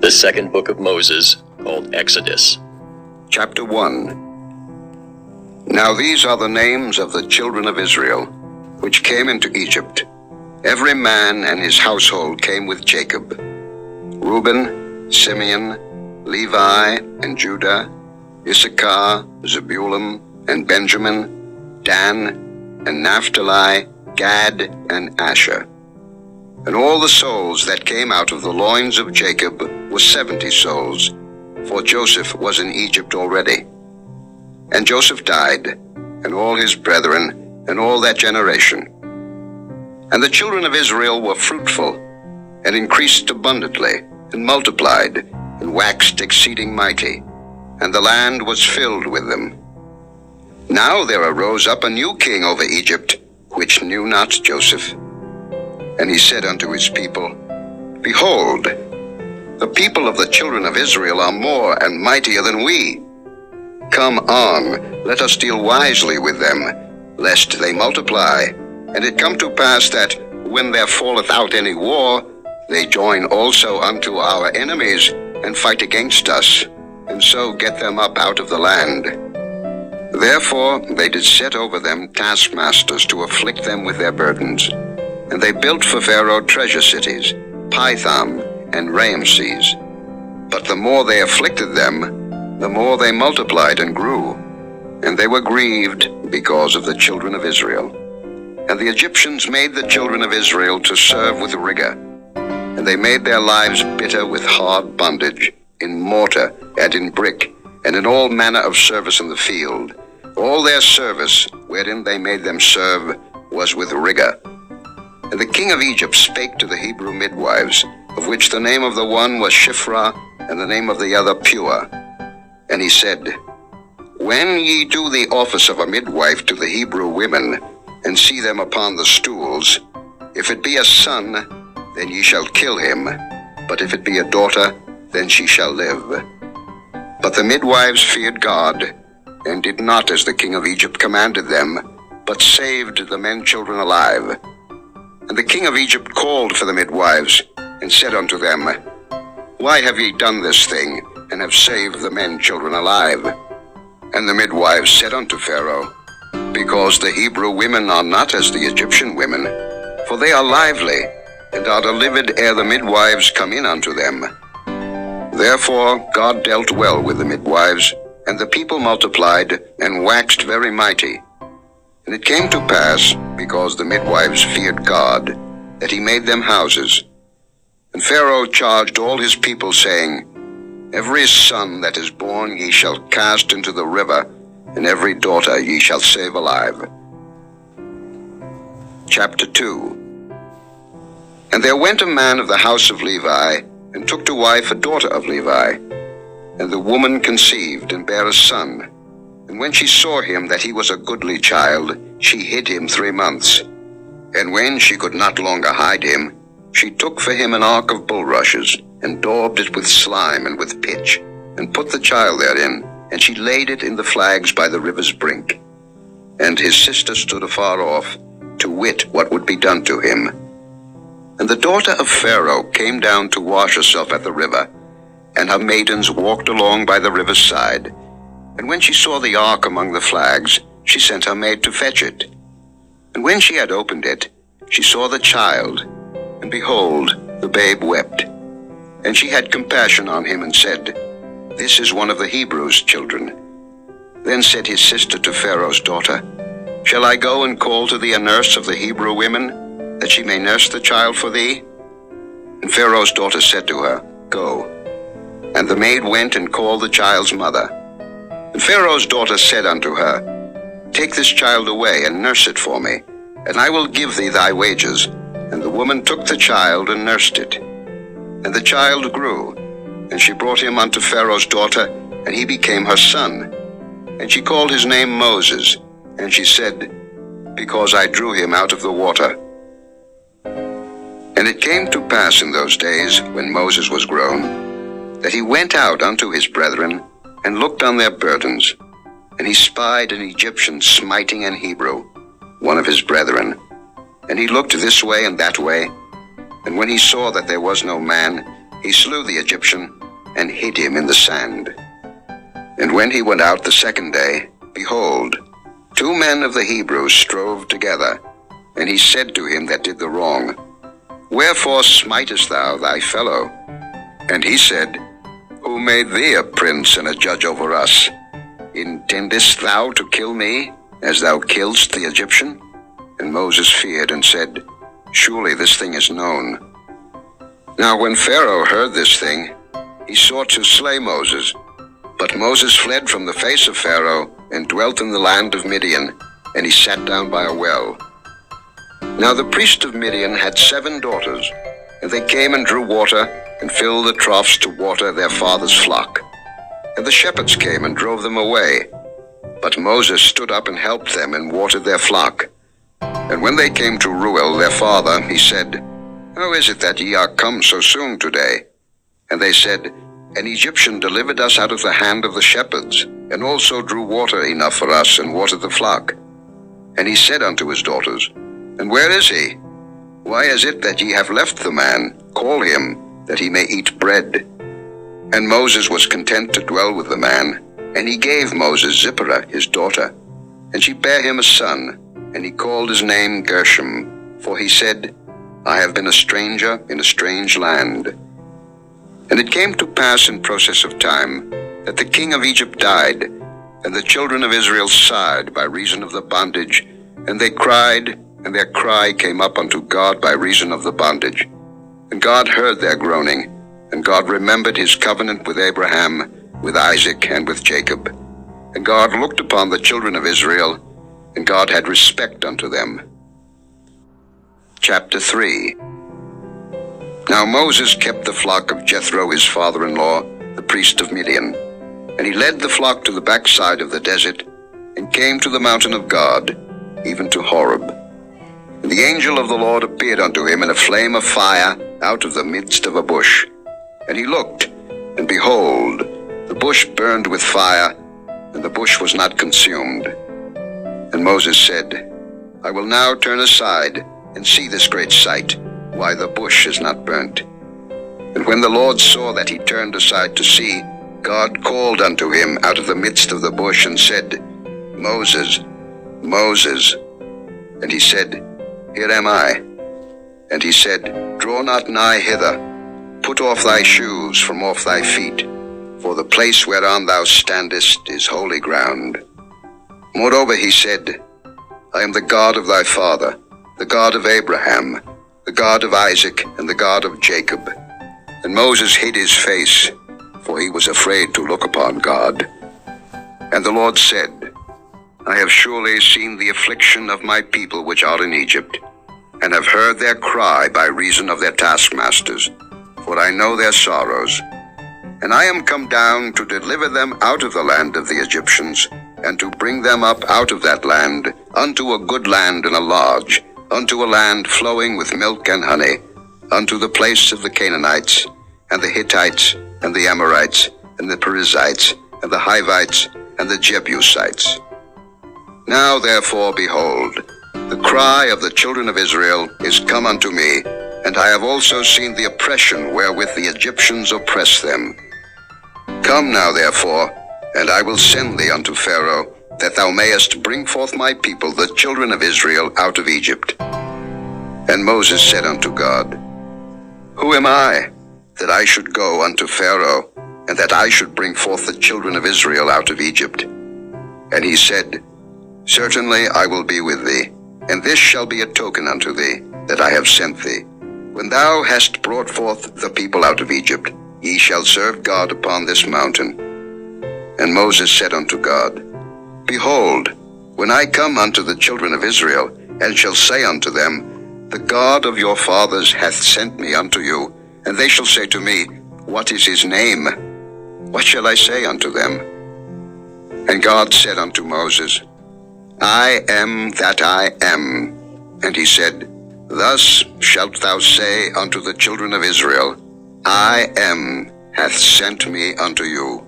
The second book of Moses, called Exodus. Chapter 1. Now these are the names of the children of Israel, which came into Egypt. Every man and his household came with Jacob: Reuben, Simeon, Levi, and Judah, Issachar, Zebulun, and Benjamin, Dan, and Naphtali, Gad, and Asher. And all the souls that came out of the loins of Jacob were 70 souls, for Joseph was in Egypt already. And Joseph died, and all his brethren, and all that generation. And the children of Israel were fruitful, and increased abundantly, and multiplied, and waxed exceeding mighty, and the land was filled with them. Now there arose up a new king over Egypt, which knew not Joseph. And he said unto his people, Behold, the people of the children of Israel are more and mightier than we. Come on, let us deal wisely with them, lest they multiply. And it come to pass that, when there falleth out any war, they join also unto our enemies, and fight against us, and so get them up out of the land. Therefore they did set over them taskmasters to afflict them with their burdens. And they built for Pharaoh treasure cities, Pithom and Raamses. But the more they afflicted them, the more they multiplied and grew. And they were grieved because of the children of Israel. And the Egyptians made the children of Israel to serve with rigor. And they made their lives bitter with hard bondage, in mortar and in brick, and in all manner of service in the field. All their service, wherein they made them serve, was with rigor. And the king of Egypt spake to the Hebrew midwives, of which the name of the one was Shiphrah, and the name of the other Pua. And he said, When ye do the office of a midwife to the Hebrew women, and see them upon the stools, if it be a son, then ye shall kill him, but if it be a daughter, then she shall live. But the midwives feared God, and did not as the king of Egypt commanded them, but saved the men children alive. And the king of Egypt called for the midwives, and said unto them, Why have ye done this thing, and have saved the men children alive? And the midwives said unto Pharaoh, Because the Hebrew women are not as the Egyptian women, for they are lively, and are delivered ere the midwives come in unto them. Therefore God dealt well with the midwives, and the people multiplied, and waxed very mighty. And it came to pass, because the midwives feared God, that he made them houses. And Pharaoh charged all his people, saying, Every son that is born ye shall cast into the river, and every daughter ye shall save alive. Chapter 2. And there went a man of the house of Levi, and took to wife a daughter of Levi. And the woman conceived, and bare a son. And when she saw him that he was a goodly child, she hid him 3 months. And when she could not longer hide him, she took for him an ark of bulrushes, and daubed it with slime and with pitch, and put the child therein, and she laid it in the flags by the river's brink. And his sister stood afar off, to wit what would be done to him. And the daughter of Pharaoh came down to wash herself at the river, and her maidens walked along by the river's side. And when she saw the ark among the flags, she sent her maid to fetch it. And when she had opened it, she saw the child, and behold, the babe wept. And she had compassion on him, and said, This is one of the Hebrews' children. Then said his sister to Pharaoh's daughter, Shall I go and call to thee a nurse of the Hebrew women, that she may nurse the child for thee? And Pharaoh's daughter said to her, Go. And the maid went and called the child's mother. And Pharaoh's daughter said unto her, Take this child away, and nurse it for me, and I will give thee thy wages. And the woman took the child, and nursed it. And the child grew, and she brought him unto Pharaoh's daughter, and he became her son. And she called his name Moses, and she said, Because I drew him out of the water. And it came to pass in those days, when Moses was grown, that he went out unto his brethren, and looked on their burdens. And he spied an Egyptian smiting an Hebrew, one of his brethren. And he looked this way and that way, and when he saw that there was no man, he slew the Egyptian, and hid him in the sand. And when he went out the second day, behold, 2 men of the Hebrews strove together. And he said to him that did the wrong, Wherefore smitest thou thy fellow? And he said, Who made thee a prince and a judge over us? Intendest thou to kill me, as thou killedst the Egyptian? And Moses feared and said, Surely this thing is known. Now when Pharaoh heard this thing, he sought to slay Moses. But Moses fled from the face of Pharaoh, and dwelt in the land of Midian, and he sat down by a well. Now the priest of Midian had 7 daughters, and they came and drew water, and filled the troughs to water their father's flock. And the shepherds came and drove them away. But Moses stood up and helped them, and watered their flock. And when they came to Reuel their father, he said, How is it that ye are come so soon today? And they said, An Egyptian delivered us out of the hand of the shepherds, and also drew water enough for us, and watered the flock. And he said unto his daughters, And where is he? Why is it that ye have left the man? Call him, that he may eat bread. And Moses was content to dwell with the man, and he gave Moses Zipporah his daughter. And she bare him a son, and he called his name Gershom, for he said, I have been a stranger in a strange land. And it came to pass in process of time, that the king of Egypt died, and the children of Israel sighed by reason of the bondage, and they cried, and their cry came up unto God by reason of the bondage. And God heard their groaning, and God remembered his covenant with Abraham, with Isaac, and with Jacob. And God looked upon the children of Israel, and God had respect unto them. Chapter 3. Now Moses kept the flock of Jethro his father-in-law, the priest of Midian. And he led the flock to the backside of the desert, and came to the mountain of God, even to Horeb. And the angel of the Lord appeared unto him in a flame of fire out of the midst of a bush. And he looked, and behold, the bush burned with fire, and the bush was not consumed. And Moses said, I will now turn aside, and see this great sight, why the bush is not burnt. And when the Lord saw that he turned aside to see, God called unto him out of the midst of the bush, and said, Moses, Moses. And he said, Here am I. And he said, Draw not nigh hither. Put off thy shoes from off thy feet, for the place whereon thou standest is holy ground. Moreover he said, I am the God of thy father, the God of Abraham, the God of Isaac, and the God of Jacob. And Moses hid his face, for he was afraid to look upon God. And the Lord said, I have surely seen the affliction of my people which are in Egypt, and have heard their cry by reason of their taskmasters, for I know their sorrows. And I am come down to deliver them out of the land of the Egyptians, and to bring them up out of that land unto a good land and a large, unto a land flowing with milk and honey, unto the place of the Canaanites, and the Hittites, and the Amorites, and the Perizzites, and the Hivites, and the Jebusites. Now therefore, behold, the cry of the children of Israel is come unto me, and I have also seen the oppression wherewith the Egyptians oppress them. Come now therefore, and I will send thee unto Pharaoh, that thou mayest bring forth my people, the children of Israel, out of Egypt. And Moses said unto God, Who am I, that I should go unto Pharaoh, and that I should bring forth the children of Israel out of Egypt? And he said, Certainly I will be with thee, and this shall be a token unto thee, that I have sent thee. When thou hast brought forth the people out of Egypt, ye shall serve God upon this mountain. And Moses said unto God, Behold, when I come unto the children of Israel, and shall say unto them, The God of your fathers hath sent me unto you, and they shall say to me, What is his name? What shall I say unto them? And God said unto Moses, I am that I am. And he said, Thus shalt thou say unto the children of Israel, I am hath sent me unto you.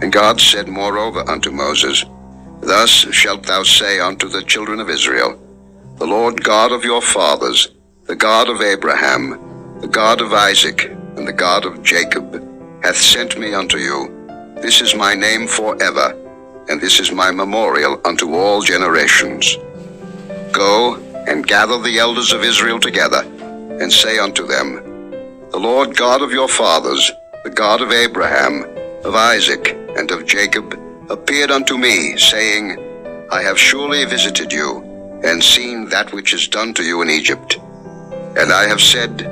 And God said moreover unto Moses, Thus shalt thou say unto the children of Israel, The Lord God of your fathers, the God of Abraham, the God of Isaac, and the God of Jacob, hath sent me unto you. This is my name forever, and this is my memorial unto all generations. Go and gather the elders of Israel together, and say unto them, The Lord God of your fathers, the God of Abraham, of Isaac, and of Jacob, appeared unto me, saying, I have surely visited you, and seen that which is done to you in Egypt. And I have said,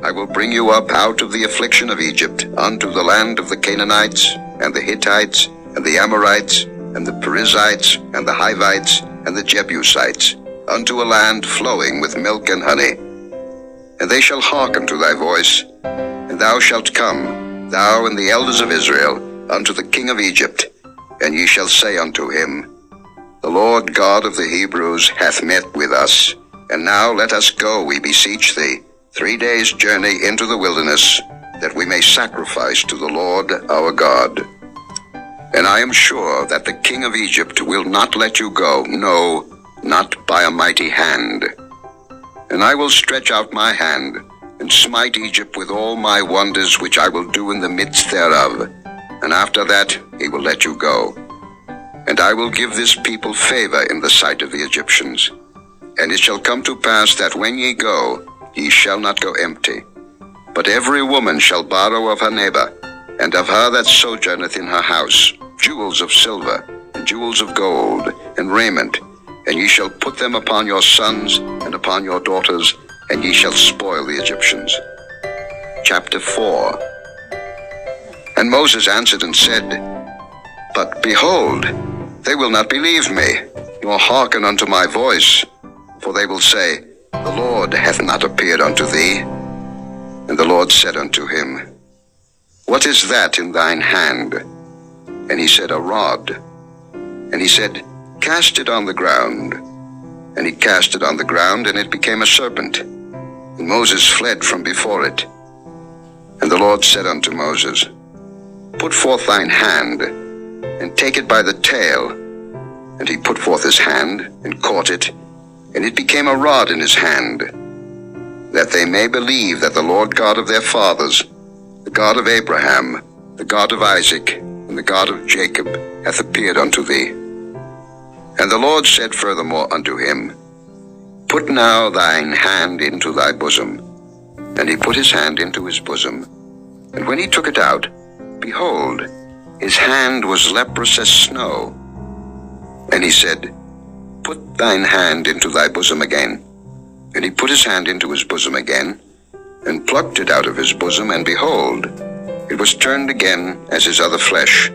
I will bring you up out of the affliction of Egypt unto the land of the Canaanites, and the Hittites, and the Amorites, and the Perizzites, and the Hivites, and the Jebusites, unto a land flowing with milk and honey. And they shall hearken to thy voice, and thou shalt come, thou and the elders of Israel, unto the king of Egypt, and ye shall say unto him, The Lord God of the Hebrews hath met with us, and now let us go, we beseech thee, 3 days' journey into the wilderness, that we may sacrifice to the Lord our God. And I am sure that the king of Egypt will not let you go, no, not by a mighty hand. And I will stretch out my hand, and smite Egypt with all my wonders which I will do in the midst thereof. And after that he will let you go. And I will give this people favor in the sight of the Egyptians. And it shall come to pass that when ye go, ye shall not go empty. But every woman shall borrow of her neighbor, and of her that sojourneth in her house, jewels of silver, and jewels of gold, and raiment, and ye shall put them upon your sons and upon your daughters, and ye shall spoil the Egyptians. Chapter 4. And Moses answered and said, But behold, they will not believe me, nor hearken unto my voice, for they will say, The Lord hath not appeared unto thee. And the Lord said unto him, What is that in thine hand? And he said, A rod. And he said, Cast it on the ground. And he cast it on the ground, and it became a serpent. And Moses fled from before it. And the Lord said unto Moses, Put forth thine hand, and take it by the tail. And he put forth his hand, and caught it, and it became a rod in his hand, that they may believe that the Lord God of their fathers, the God of Abraham, the God of Isaac, and the God of Jacob, hath appeared unto thee. And the Lord said furthermore unto him, Put now thine hand into thy bosom. And he put his hand into his bosom. And when he took it out, behold, his hand was leprous as snow. And he said, Put thine hand into thy bosom again. And he put his hand into his bosom again, and plucked it out of his bosom, and behold, it was turned again as his other flesh,